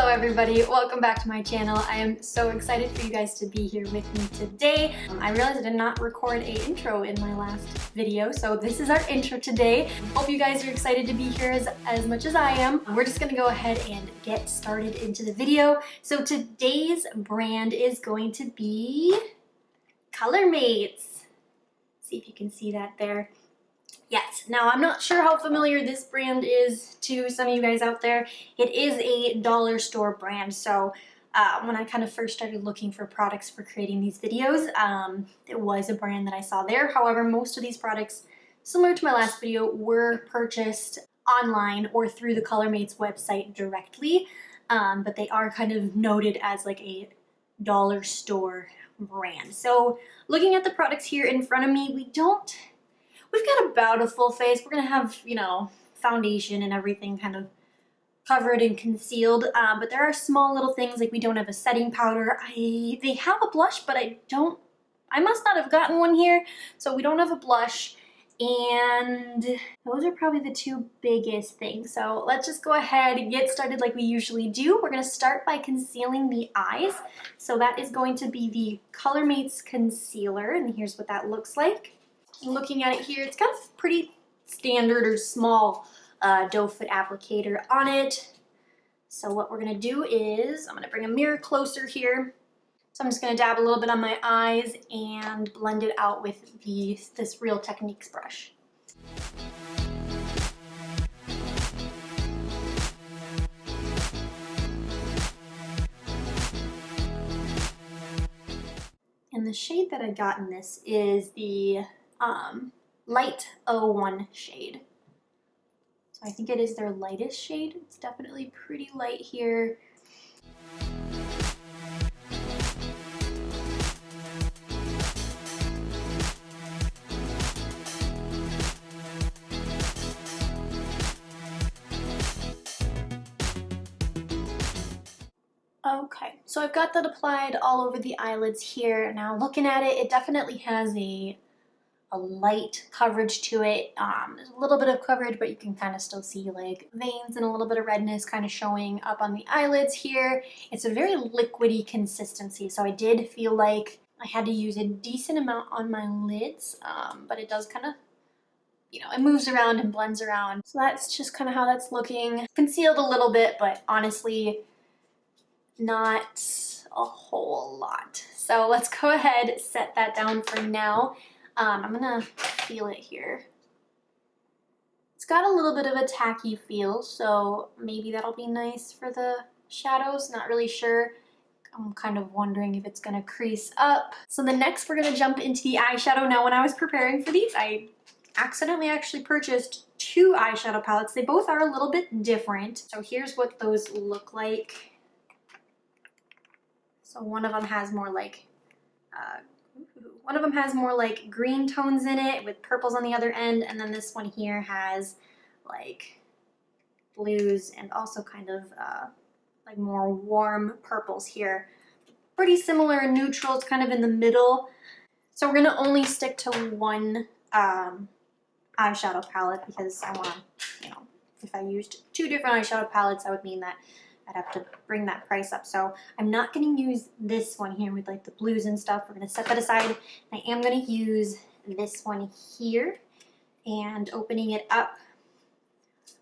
everybody, welcome back to my channel. I am so excited for you guys to be here with me today. I realized I did not record a intro in my last video, so this is our intro today. Hope you guys are excited to be here as much as I am. We're just gonna go ahead and get started into the video. So today's brand is going to be Colormates. See if you can see that there. Yes, now I'm not sure how familiar this brand is to some of you guys out there. It is a dollar store brand, so when I kind of first started looking for products for creating these videos, it was a brand that I saw there. However, most of these products, similar to my last video, were purchased online or through the Colormates website directly, but they are kind of noted as like a dollar store brand. So looking at the products here in front of me, we've got about a full face. We're gonna have, you know, foundation and everything kind of covered and concealed, but there are small little things like we don't have a setting powder. They have a blush, but I must not have gotten one here, so we don't have a blush, and those are probably the two biggest things. So let's just go ahead and get started like we usually do. We're gonna start by concealing the eyes. So that is going to be the Colormates concealer, and here's what that looks like. Looking at it here, it's got a pretty standard or small doe foot applicator on it. So what we're gonna do is, I'm gonna bring a mirror closer here. So I'm just gonna dab a little bit on my eyes and blend it out with this Real Techniques brush. And the shade that I got in this is the light 01 shade. So I think it is their lightest shade. It's definitely pretty light here. Okay, so I've got that applied all over the eyelids here. Now looking at it, it definitely has a light coverage to it. There's a little bit of coverage, but you can kind of still see like veins and a little bit of redness kind of showing up on the eyelids here. It's a very liquidy consistency, so I did feel like I had to use a decent amount on my lids, but it does kind of, you know, it moves around and blends around. So that's just kind of how that's looking. Concealed a little bit, but honestly, not a whole lot. So let's go ahead, set that down for now. I'm gonna feel it here. It's got a little bit of a tacky feel, so maybe that'll be nice for the shadows. Not really sure. I'm kind of wondering if it's gonna crease up. So the next we're gonna jump into the eyeshadow. Now when I was preparing for these, I accidentally actually purchased two eyeshadow palettes. They both are a little bit different. So here's what those look like. So one of them has more like green tones in it with purples on the other end, and then this one here has like blues and also kind of like more warm purples here. Pretty similar neutrals kind of in the middle. So we're gonna only stick to one eyeshadow palette because I want, you know, if I used two different eyeshadow palettes, that would mean that I'd have to bring that price up. So I'm not going to use this one here with like the blues and stuff. We're going to set that aside. I am going to use this one here, and opening it up,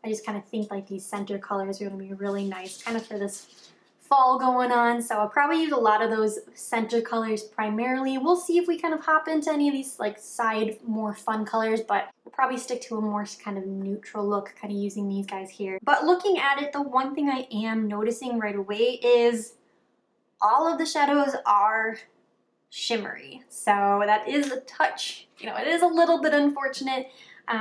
I just kind of think like these center colors are going to be really nice kind of for this fall going on. So I'll probably use a lot of those center colors primarily. We'll see if we kind of hop into any of these like side more fun colors, but we'll probably stick to a more kind of neutral look kind of using these guys here. But looking at it, the one thing I am noticing right away is all of the shadows are shimmery. So that is a touch, you know, it is a little bit unfortunate,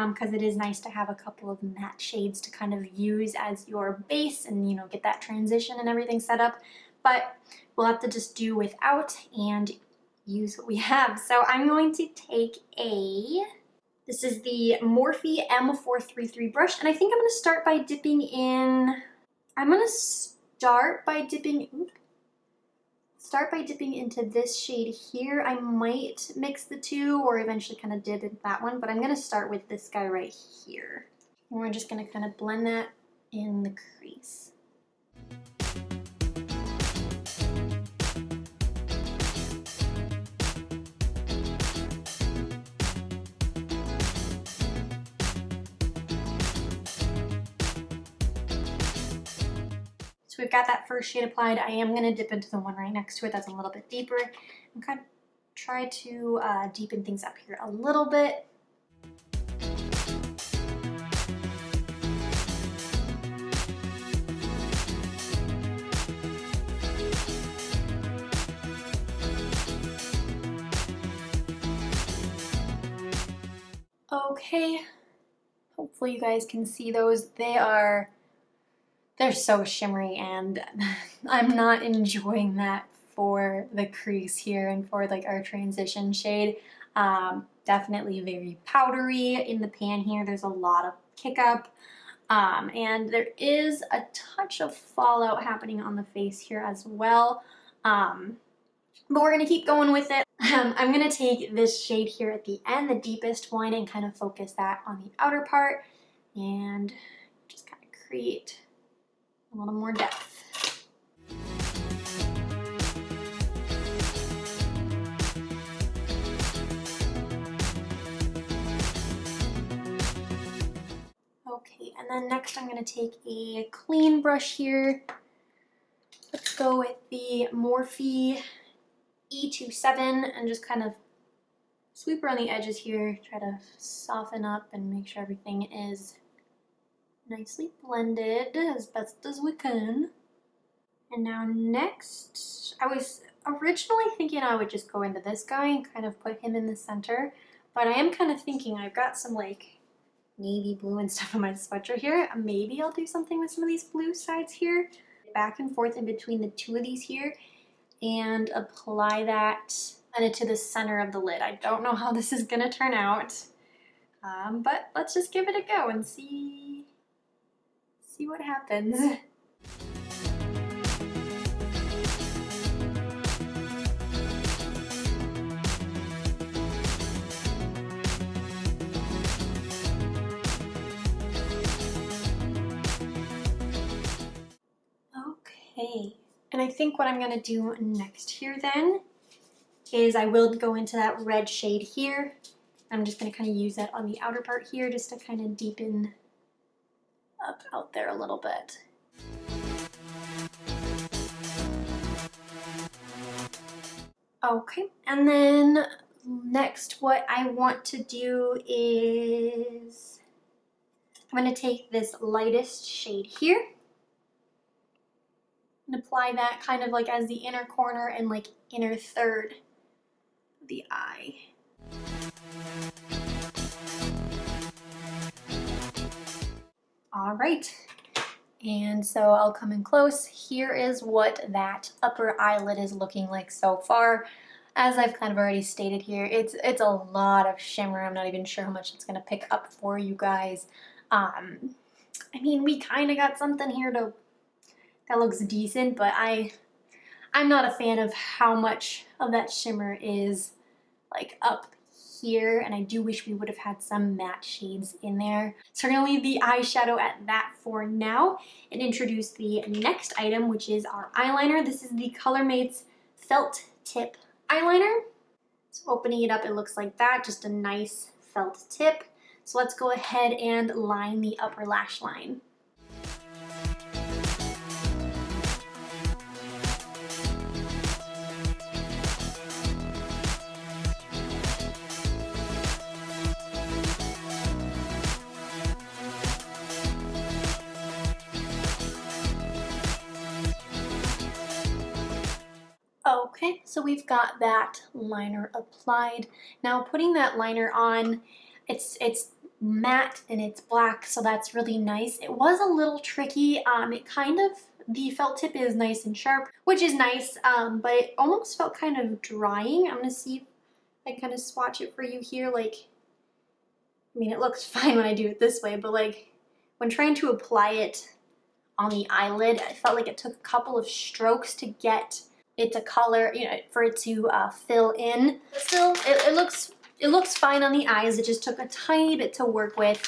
because it is nice to have a couple of matte shades to kind of use as your base and, you know, get that transition and everything set up. But we'll have to just do without and use what we have. So I'm going to take this is the Morphe M433 brush, and I think I'm going to start by dipping into this shade here. I might mix the two or eventually kind of dip into that one, but I'm going to start with this guy right here. And we're just going to kind of blend that in the crease. So we've got that first shade applied. I am gonna dip into the one right next to it that's a little bit deeper and kind of try to deepen things up here a little bit. Okay, hopefully you guys can see those. They're so shimmery, and I'm not enjoying that for the crease here and for like our transition shade. Definitely very powdery in the pan here. There's a lot of kick up, and there is a touch of fallout happening on the face here as well. But we're gonna keep going with it. I'm gonna take this shade here at the end, the deepest one, and kind of focus that on the outer part and just kind of create a little more depth. Okay, and then next I'm gonna take a clean brush here. Let's go with the Morphe E27 and just kind of sweep around the edges here, try to soften up and make sure everything is nicely blended as best as we can. And now next, I was originally thinking I would just go into this guy and kind of put him in the center, but I am kind of thinking I've got some like navy blue and stuff on my sweatshirt here. Maybe I'll do something with some of these blue sides here, back and forth in between the two of these here, and apply that kind of to the center of the lid. I don't know how this is gonna turn out, but let's just give it a go and see what happens. Okay, and I think what I'm gonna do next here then is I will go into that red shade here. I'm just gonna kind of use that on the outer part here just to kind of deepen up out there a little bit. Okay, and then next what I want to do is I'm gonna take this lightest shade here and apply that kind of like as the inner corner and like inner third of the eye. All right, and so I'll come in close. Here is what that upper eyelid is looking like so far. As I've kind of already stated here, it's a lot of shimmer. I'm not even sure how much it's gonna pick up for you guys. I mean, we kind of got something here that looks decent, but I'm not a fan of how much of that shimmer is like up here, and I do wish we would have had some matte shades in there. So we're gonna leave the eyeshadow at that for now and introduce the next item, which is our eyeliner. This is the Colormates Felt Tip Eyeliner. So opening it up, it looks like that, just a nice felt tip. So let's go ahead and line the upper lash line. Okay, so we've got that liner applied. Now putting that liner on, it's matte and it's black, so that's really nice. It was a little tricky. The felt tip is nice and sharp, which is nice, but it almost felt kind of drying. I'm gonna see if I can kind of swatch it for you here. Like, I mean, it looks fine when I do it this way, but like when trying to apply it on the eyelid, I felt like it took a couple of strokes to get it to color, you know, for it to fill in. But still, it looks fine on the eyes. It just took a tiny bit to work with.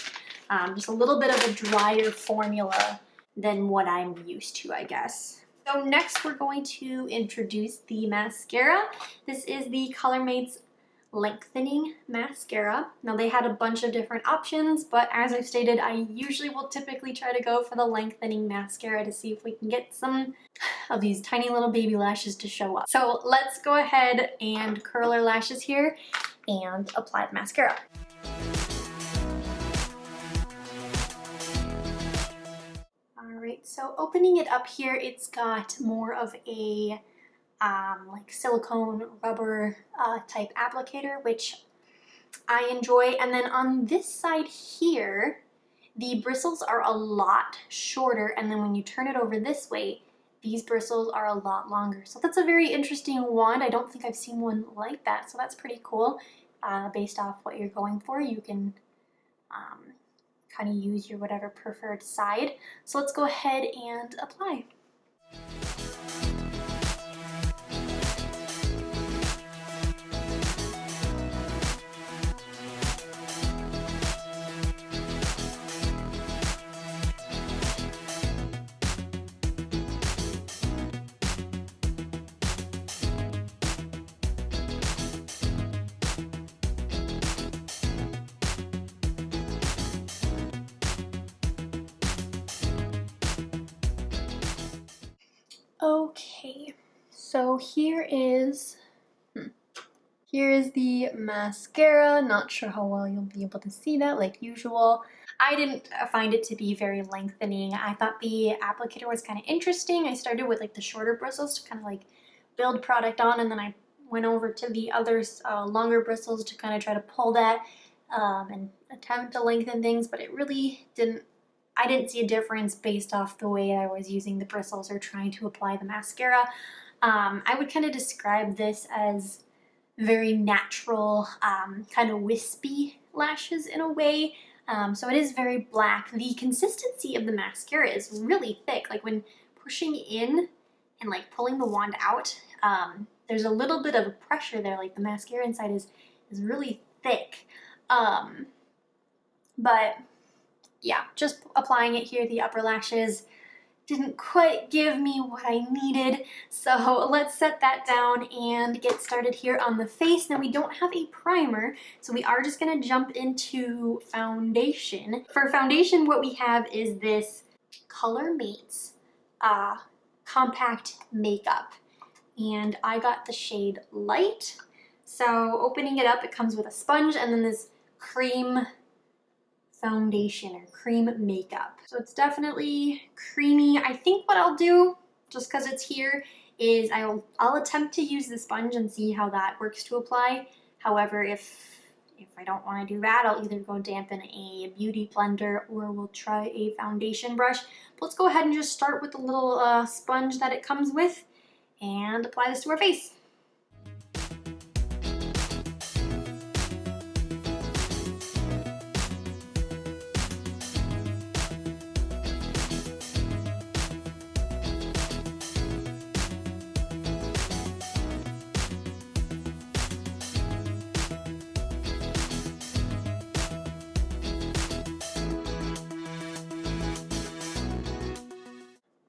Just a little bit of a drier formula than what I'm used to, I guess. So next we're going to introduce the mascara. This is the Colormates lengthening mascara. Now they had a bunch of different options, but as I've stated, I usually will typically try to go for the lengthening mascara to see if we can get some of these tiny little baby lashes to show up. So let's go ahead and curl our lashes here and apply the mascara. Alright, so opening it up here, it's got more of a like silicone rubber type applicator, which I enjoy. And then on this side here, the bristles are a lot shorter, and then when you turn it over this way, these bristles are a lot longer. So that's a very interesting wand. I don't think I've seen one like that, so that's pretty cool. Based off what you're going for, you can kind of use your whatever preferred side. So let's go ahead and apply. Okay, so here is the mascara. Not sure how well you'll be able to see that like usual. I didn't find it to be very lengthening. I thought the applicator was kind of interesting. I started with like the shorter bristles to kind of like build product on, and then I went over to the other longer bristles to kind of try to pull that and attempt to lengthen things, but it really didn't. I didn't see a difference based off the way I was using the bristles or trying to apply the mascara. I would kind of describe this as very natural, kind of wispy lashes in a way. So it is very black. The consistency of the mascara is really thick. Like when pushing in and like pulling the wand out, there's a little bit of pressure there. Like the mascara inside is really thick. But yeah, just applying it here, the upper lashes didn't quite give me what I needed. So let's set that down and get started here on the face. Now we don't have a primer, so we are just gonna jump into foundation. For foundation, what we have is this Colormates compact makeup. And I got the shade Light. So opening it up, it comes with a sponge and then this cream foundation or cream makeup. So it's definitely creamy. I think what I'll do, just because it's here, is I'll attempt to use the sponge and see how that works to apply. However, if I don't want to do that, I'll either go dampen a beauty blender or we'll try a foundation brush. But let's go ahead and just start with the little sponge that it comes with and apply this to our face.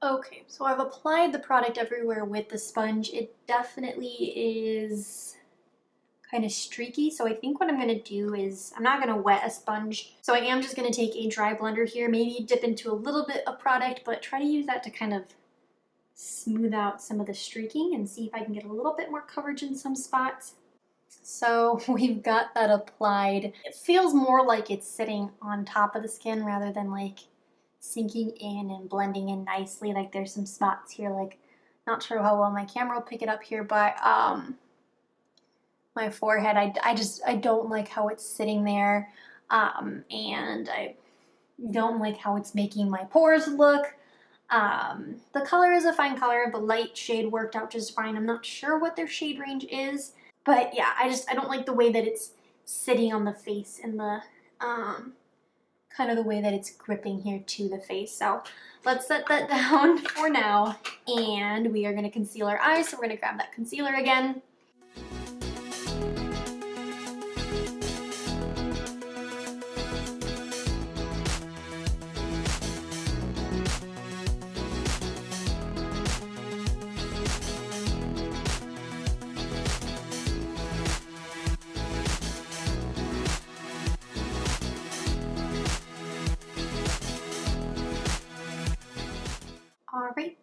Okay, so I've applied the product everywhere with the sponge. It definitely is kind of streaky, so I think what I'm going to do is, I'm not going to wet a sponge, so I am just going to take a dry blender here, maybe dip into a little bit of product, but try to use that to kind of smooth out some of the streaking and see if I can get a little bit more coverage in some spots. So we've got that applied. It feels more like it's sitting on top of the skin rather than like sinking in and blending in nicely. Like there's some spots here, like not sure how well my camera will pick it up here, but my forehead, I don't like how it's sitting there, and I don't like how it's making my pores look. The color is a fine color. The light shade worked out just fine. I'm not sure what their shade range is, but yeah, I don't like the way that it's sitting on the face and the kind of the way that it's gripping here to the face. So let's set that down for now, and we are going to conceal our eyes. So we're going to grab that concealer again.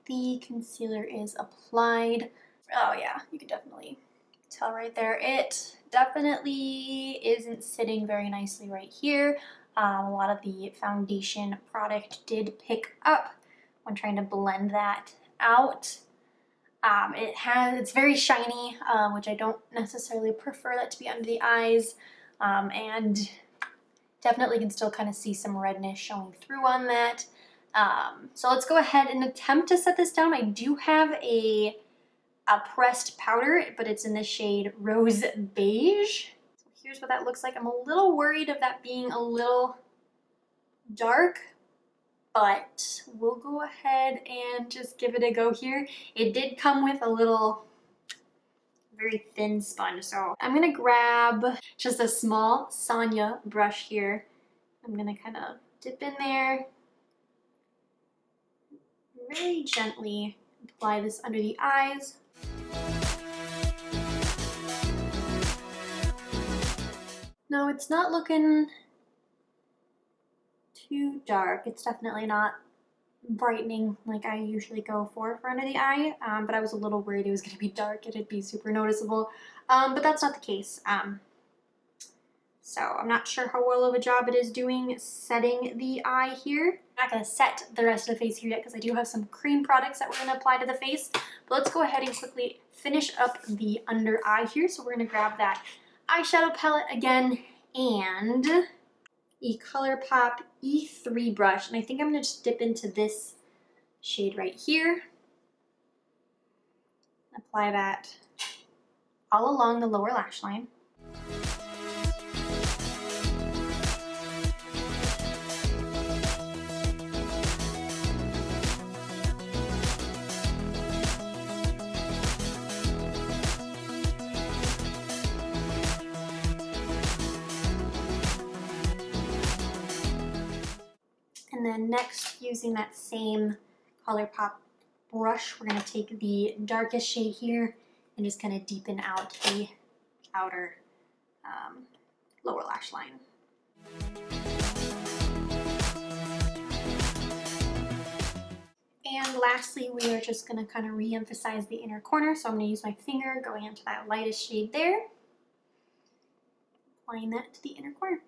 the concealer is applied. Oh yeah, you can definitely tell right there. It definitely isn't sitting very nicely right here. A lot of the foundation product did pick up when trying to blend that out. It's very shiny, which I don't necessarily prefer that to be under the eyes, and definitely can still kind of see some redness showing through on that. So let's go ahead and attempt to set this down. I do have a pressed powder, but it's in the shade Rose Beige. So here's what that looks like. I'm a little worried of that being a little dark, but we'll go ahead and just give it a go here. It did come with a little very thin sponge, so I'm gonna grab just a small Sonia brush here. I'm gonna kind of dip in there, very gently apply this under the eyes. No, it's not looking too dark. It's definitely not brightening like I usually go for under the eye, but I was a little worried it was going to be dark. It'd be super noticeable, but that's not the case. So I'm not sure how well of a job it is doing setting the eye here. I'm not going to set the rest of the face here yet because I do have some cream products that we're going to apply to the face, but let's go ahead and quickly finish up the under eye here. So we're going to grab that eyeshadow palette again and a ColourPop E3 brush, and I think I'm going to just dip into this shade right here. Apply that all along the lower lash line. And then next, using that same ColourPop brush, we're going to take the darkest shade here and just kind of deepen out the outer lower lash line. And lastly, we are just going to kind of re-emphasize the inner corner. So I'm going to use my finger going into that lightest shade there, applying that to the inner corner.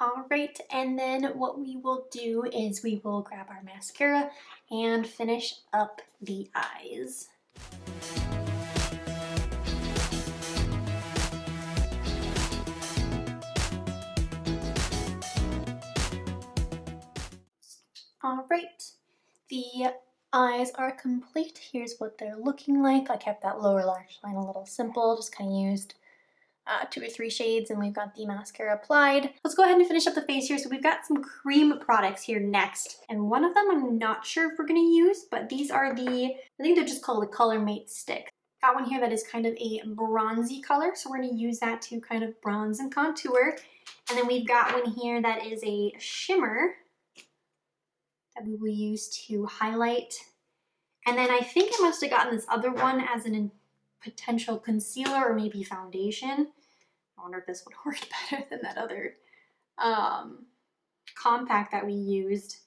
All right, and then what we will do is we will grab our mascara and finish up the eyes. All right, the eyes are complete. Here's what they're looking like. I kept that lower lash line a little simple, just kind of used 2 or 3 shades, and we've got the mascara applied. Let's go ahead and finish up the face here. So we've got some cream products here next, and one of them I'm not sure if we're going to use, but these are I think they're just called the Colormates stick. Got one here that is kind of a bronzy color, so we're going to use that to kind of bronze and contour. And then we've got one here that is a shimmer that we will use to highlight. And then I think I must have gotten this other one as a potential concealer or maybe foundation. I wonder if this would work better than that other compact that we used.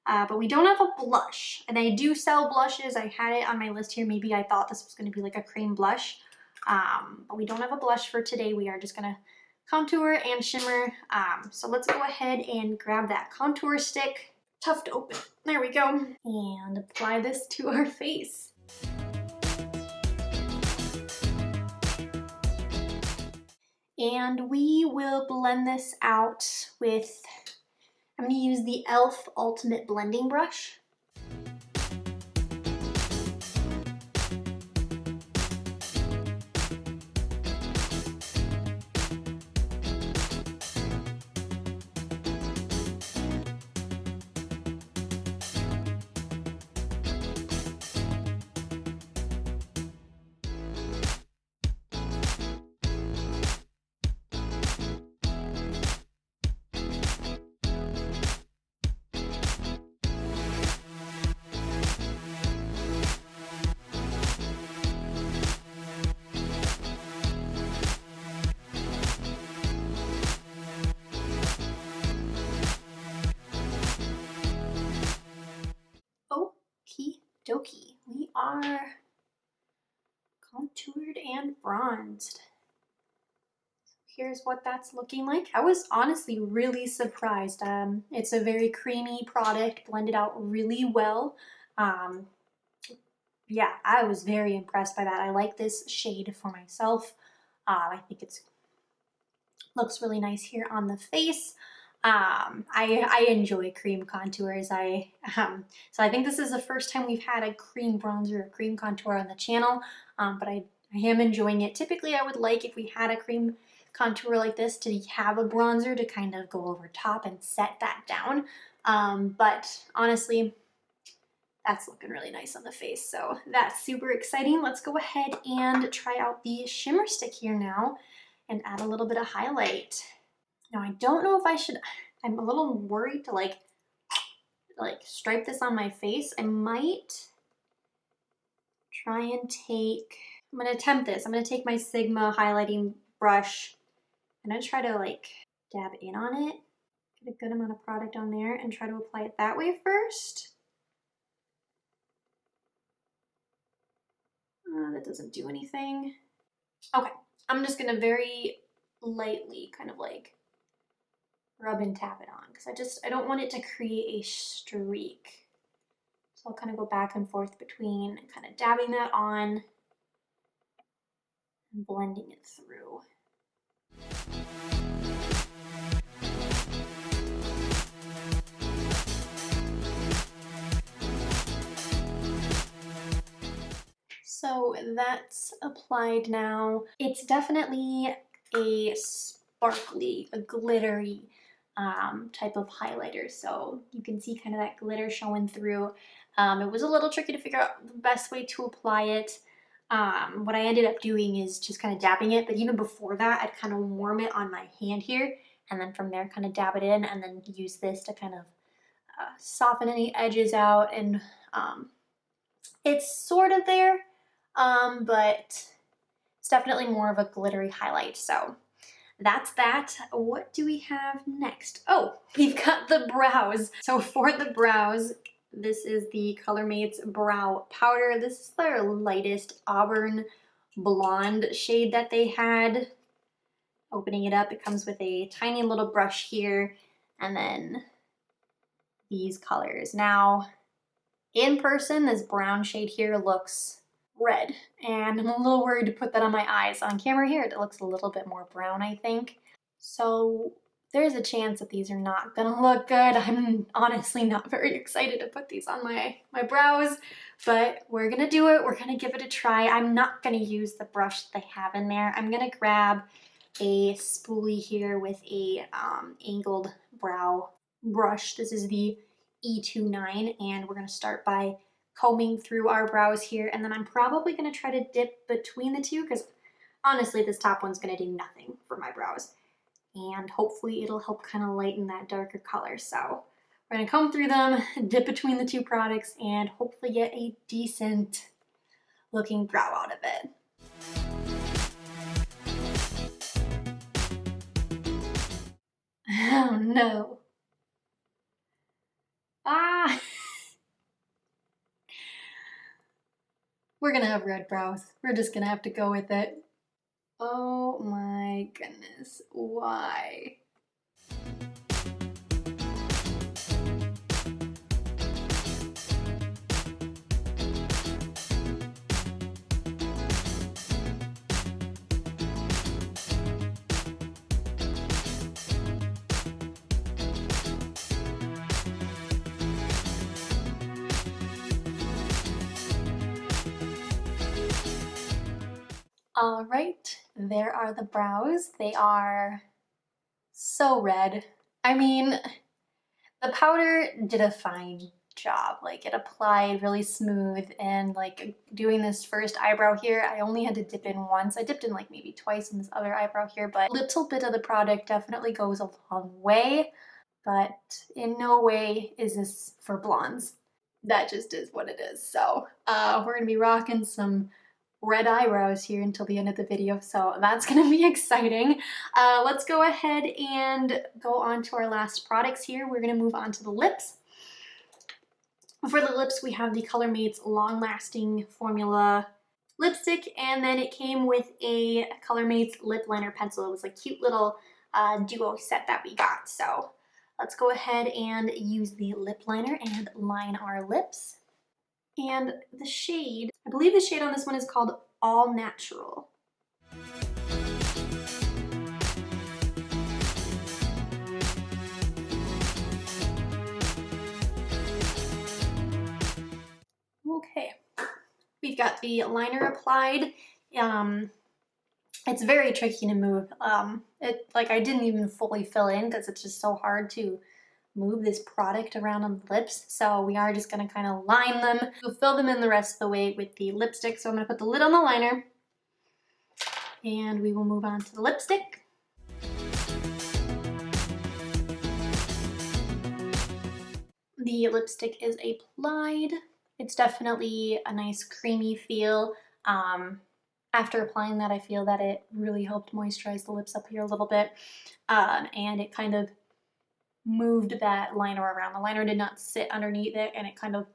But we don't have a blush, and I do sell blushes. I had it on my list here. Maybe I thought this was going to be like a cream blush, but we don't have a blush for today. We are just going to contour and shimmer. So let's go ahead and grab that contour stick. Tough to open. There we go. And apply this to our face. And we will blend this out with, I'm going to use the e.l.f. Ultimate Blending Brush. dokie. We are contoured and bronzed. Here's what that's looking like. I was honestly really surprised. It's a very creamy product, blended out really well. Yeah, I was very impressed by that. I like this shade for myself. I think it's looks really nice here on the face. I enjoy cream contours. So I think this is the first time we've had a cream bronzer or cream contour on the channel, but I am enjoying it. Typically, I would like, if we had a cream contour like this, to have a bronzer to kind of go over top and set that down. But honestly, that's looking really nice on the face, so that's super exciting. Let's go ahead and try out the shimmer stick here now and add a little bit of highlight. Now, I don't know if I should, I'm a little worried to like stripe this on my face. I might try and take, I'm gonna attempt this. I'm gonna take my Sigma highlighting brush and I'm gonna try to like dab in on it, get a good amount of product on there and try to apply it that way first. That doesn't do anything. Okay, I'm just gonna very lightly kind of like rub and tap it on because I don't want it to create a streak. So I'll kind of go back and forth between kind of dabbing that on and blending it through. So that's applied now. It's definitely a sparkly, a glittery type of highlighter. So you can see kind of that glitter showing through. It was a little tricky to figure out the best way to apply it. What I ended up doing is just kind of dabbing it, but even before that, I'd kind of warm it on my hand here, and then from there kind of dab it in, and then use this to kind of soften any edges out. And it's sort of there, but it's definitely more of a glittery highlight. So that's that. What do we have next? Oh, we've got the brows. So for the brows, this is the Colormates Brow Powder. This is their lightest auburn blonde shade that they had. Opening it up, it comes with a tiny little brush here, and then these colors. Now, in person, this brown shade here looks red, and I'm a little worried to put that on my eyes. On camera here, it looks a little bit more brown, I think. So there's a chance that these are not gonna look good. I'm honestly not very excited to put these on my brows, but we're gonna do it. We're gonna give it a try. I'm not gonna use the brush that they have in there. I'm gonna grab a spoolie here with a angled brow brush. This is the E29, and we're gonna start by combing through our brows here, and then I'm probably gonna try to dip between the two because honestly this top one's gonna do nothing for my brows, and hopefully it'll help kind of lighten that darker color. So we're gonna comb through them, dip between the two products, and hopefully get a decent looking brow out of it. Oh no. Ah! We're gonna have red brows. We're just gonna have to go with it. Oh my goodness, why? All right, there are the brows. They are so red. I mean, the powder did a fine job. Like, it applied really smooth, and like doing this first eyebrow here, I only had to dip in once. I dipped in like maybe twice in this other eyebrow here, but a little bit of the product definitely goes a long way, but in no way is this for blondes. That just is what it is. So we're gonna be rocking some red eyebrows here until the end of the video, so that's gonna be exciting. Let's go ahead and go on to our last products here. We're gonna move on to the lips. For the lips, we have the Colormates Long Lasting Formula lipstick, and then it came with a Colormates lip liner pencil. It was a cute little duo set that we got. So let's go ahead and use the lip liner and line our lips. And the shade, I believe the shade on this one is called All Natural. Okay, we've got the liner applied. It's very tricky to move. I didn't even fully fill in because it's just so hard to move this product around on the lips. So we are just gonna kind of line them. We'll fill them in the rest of the way with the lipstick. So I'm gonna put the lid on the liner and we will move on to the lipstick. The lipstick is applied. It's definitely a nice creamy feel. After applying that, I feel that it really helped moisturize the lips up here a little bit. And it kind of moved that liner around. The liner did not sit underneath it, and it kind of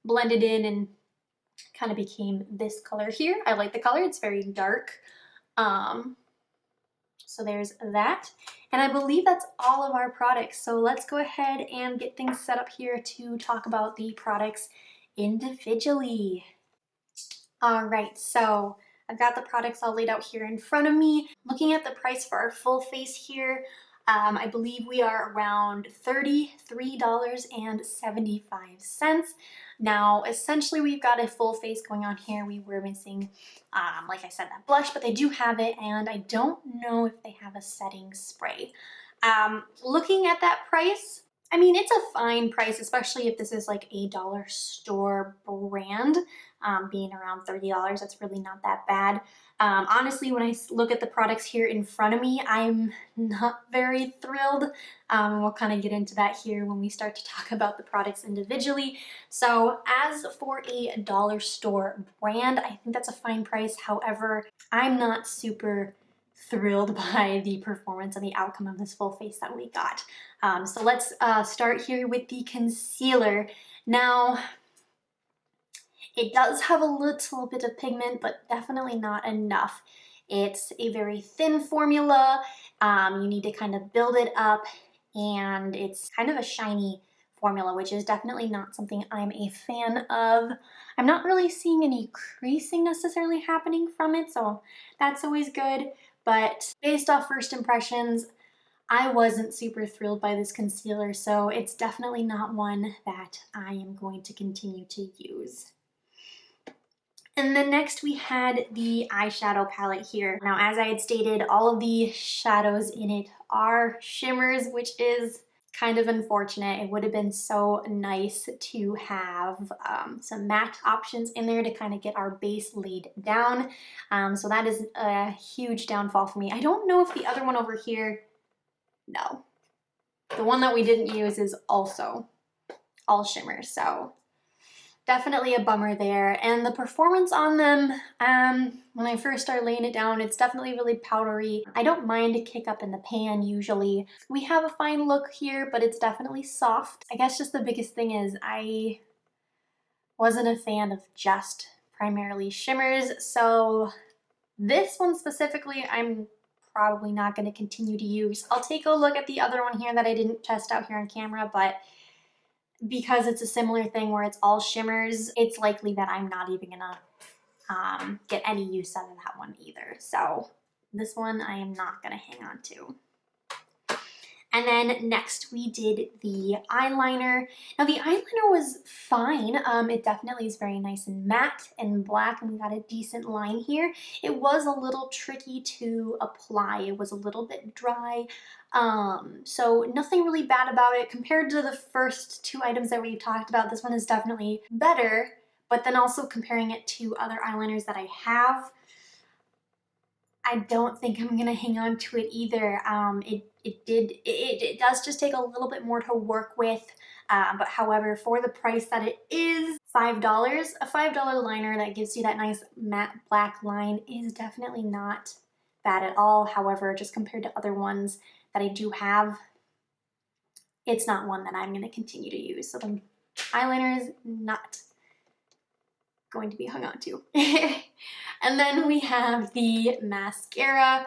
blended in and kind of became this color here. I like the color. It's very dark. So there's that. And I believe that's all of our products. So let's go ahead and get things set up here to talk about the products individually. All right, so I've got the products all laid out here in front of me. Looking at the price for our full face here, I believe we are around $33.75. Now, essentially, we've got a full face going on here. We were missing, like I said, that blush, but they do have it, and I don't know if they have a setting spray. Looking at that price, I mean, it's a fine price, especially if this is like a dollar store brand. Being around $30, that's really not that bad. Honestly, when I look at the products here in front of me, I'm not very thrilled. We'll kind of get into that here when we start to talk about the products individually. So as for a dollar store brand, I think that's a fine price. However, I'm not super thrilled by the performance and the outcome of this full face that we got. So let's start here with the concealer. Now, it does have a little bit of pigment, but definitely not enough. It's a very thin formula. You need to kind of build it up, and it's kind of a shiny formula, which is definitely not something I'm a fan of. I'm not really seeing any creasing necessarily happening from it, so that's always good. But based off first impressions, I wasn't super thrilled by this concealer, so it's definitely not one that I am going to continue to use. And then next we had the eyeshadow palette here. Now, as I had stated, all of the shadows in it are shimmers, which is kind of unfortunate. It would have been so nice to have some matte options in there to kind of get our base laid down. So that is a huge downfall for me. I don't know if the other one over here, no. The one that we didn't use is also all shimmer, so definitely a bummer there. And the performance on them, when I first started laying it down, it's definitely really powdery. I don't mind a kick up in the pan usually. We have a fine look here, but it's definitely soft. I guess just the biggest thing is I wasn't a fan of just primarily shimmers, so this one specifically I'm probably not going to continue to use. I'll take a look at the other one here that I didn't test out here on camera, but because it's a similar thing where it's all shimmers, it's likely that I'm not even gonna get any use out of that one either. So this one I am not gonna hang on to. And then next we did the eyeliner. Now the eyeliner was fine. It definitely is very nice and matte and black, and we got a decent line here. It was a little tricky to apply. It was a little bit dry. So nothing really bad about it. Compared to the first two items that we've talked about, this one is definitely better, but then also comparing it to other eyeliners that I have, I don't think I'm gonna hang on to it either. It does just take a little bit more to work with, but however, for the price that it is, $5, a $5 liner that gives you that nice matte black line is definitely not bad at all. However, just compared to other ones that I do have, it's not one that I'm gonna continue to use. So eyeliner is not going to be hung on to. And then we have the mascara.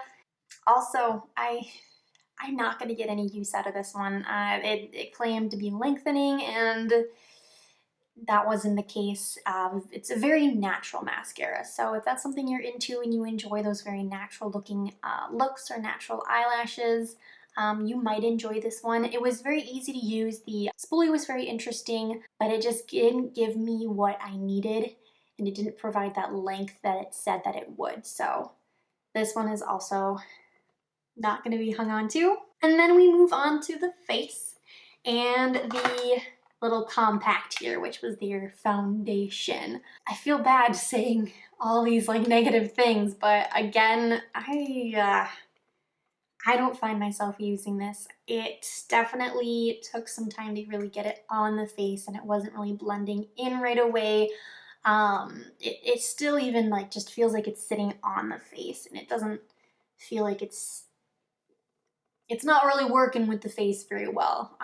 Also, I'm not going to get any use out of this one. It claimed to be lengthening, and that wasn't the case. It's a very natural mascara, so if that's something you're into and you enjoy those very natural looking looks or natural eyelashes, you might enjoy this one. It was very easy to use. The spoolie was very interesting, but it just didn't give me what I needed, and it didn't provide that length that it said that it would. So this one is also not going to be hung on to. And then we move on to the face and the little compact here, which was their foundation. I feel bad saying all these like negative things, but again, I don't find myself using this. It definitely took some time to really get it on the face, and it wasn't really blending in right away. It still even like just feels like it's sitting on the face, and it doesn't feel like it's not really working with the face very well.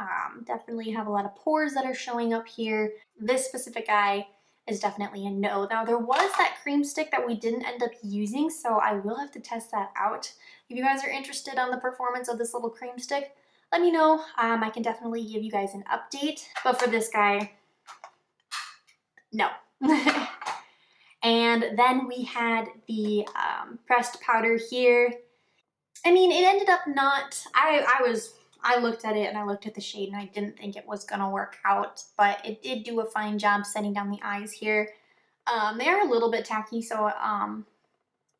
Definitely have a lot of pores that are showing up here. This specific eye is definitely a no. Now there was that cream stick that we didn't end up using, so I will have to test that out. If you guys are interested on the performance of this little cream stick, let me know. I can definitely give you guys an update. But for this guy, no. And then we had the pressed powder here. I mean, it ended up not, I looked at it and I looked at the shade and I didn't think it was gonna work out, but it did do a fine job setting down the eyes here. They are a little bit tacky, so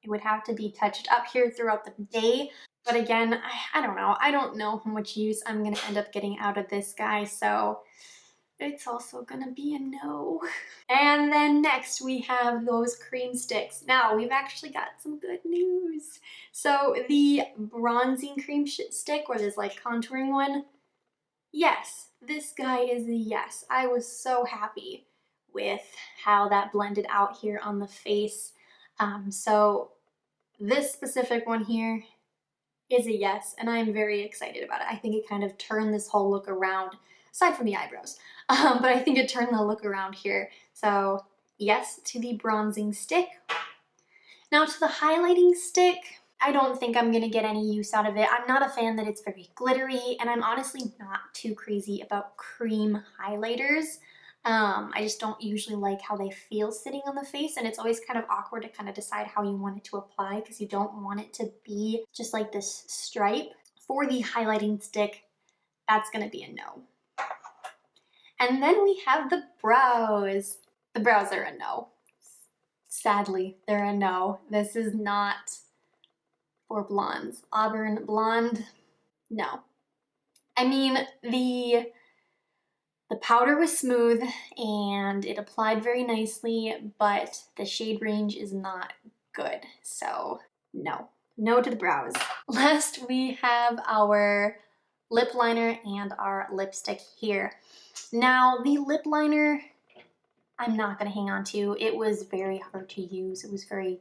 it would have to be touched up here throughout the day. But again, I don't know. I don't know how much use I'm gonna end up getting out of this guy, so it's also gonna be a no. And then next we have those cream sticks. Now we've actually got some good news. So the bronzing cream stick, or this like contouring one, yes, this guy is a yes. I was so happy with how that blended out here on the face. So this specific one here is a yes, and I'm very excited about it. I think it kind of turned this whole look around, aside from the eyebrows. But I think it turned the look around here. So yes to the bronzing stick. Now to the highlighting stick, I don't think I'm gonna get any use out of it. I'm not a fan that it's very glittery, and I'm honestly not too crazy about cream highlighters. I just don't usually like how they feel sitting on the face, and it's always kind of awkward to kind of decide how you want it to apply because you don't want it to be just like this stripe. For the highlighting stick, that's gonna be a no. And then we have the brows. The brows are a no. Sadly, they're a no. This is not for blondes. Auburn blonde, no. I mean, the powder was smooth and it applied very nicely, but the shade range is not good. So no. No to the brows. Last, we have our lip liner and our lipstick here. Now, the lip liner, I'm not going to hang on to. It was very hard to use. It was very,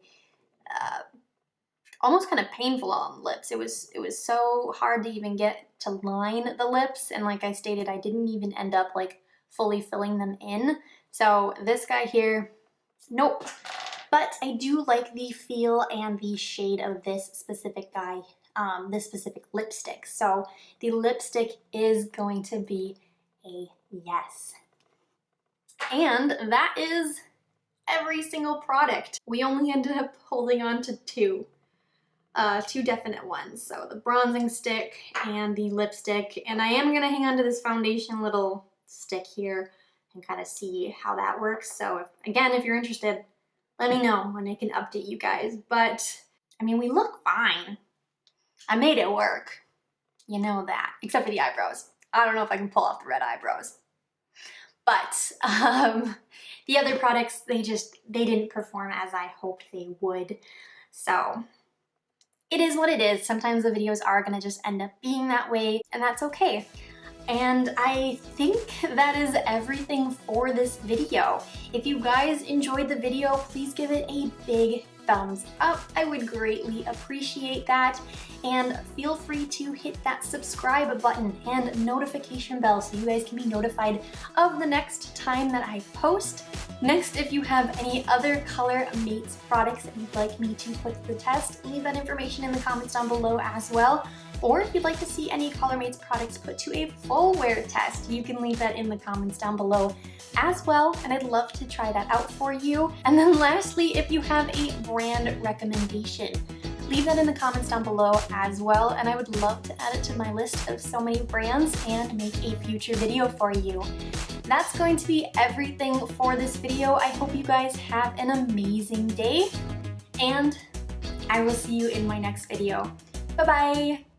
almost kind of painful on the lips. It was so hard to even get to line the lips. And like I stated, I didn't even end up like fully filling them in. So this guy here, nope. But I do like the feel and the shade of this specific guy, this specific lipstick. So the lipstick is going to be a yes. And that is every single product. We only ended up holding on to two definite ones. So the bronzing stick and the lipstick. And I am gonna hang on to this foundation little stick here and kind of see how that works. So if you're interested, let me know when I can update you guys. But I mean, we look fine. I made it work. You know that, except for the eyebrows. I don't know if I can pull off the red eyebrows. But the other products, they didn't perform as I hoped they would. So it is what it is. Sometimes the videos are gonna just end up being that way, and that's okay. And I think that is everything for this video. If you guys enjoyed the video, please give it a big thumbs up. I would greatly appreciate that. And feel free to hit that subscribe button and notification bell so you guys can be notified of the next time that I post. Next, if you have any other Colormates products that you'd like me to put to the test, leave that information in the comments down below as well. Or if you'd like to see any Colormates products put to a full wear test, you can leave that in the comments down below as well, and I'd love to try that out for you. And then lastly, if you have a brand recommendation, leave that in the comments down below as well, and I would love to add it to my list of so many brands and make a future video for you. That's going to be everything for this video. I hope you guys have an amazing day, and I will see you in my next video. Bye-bye!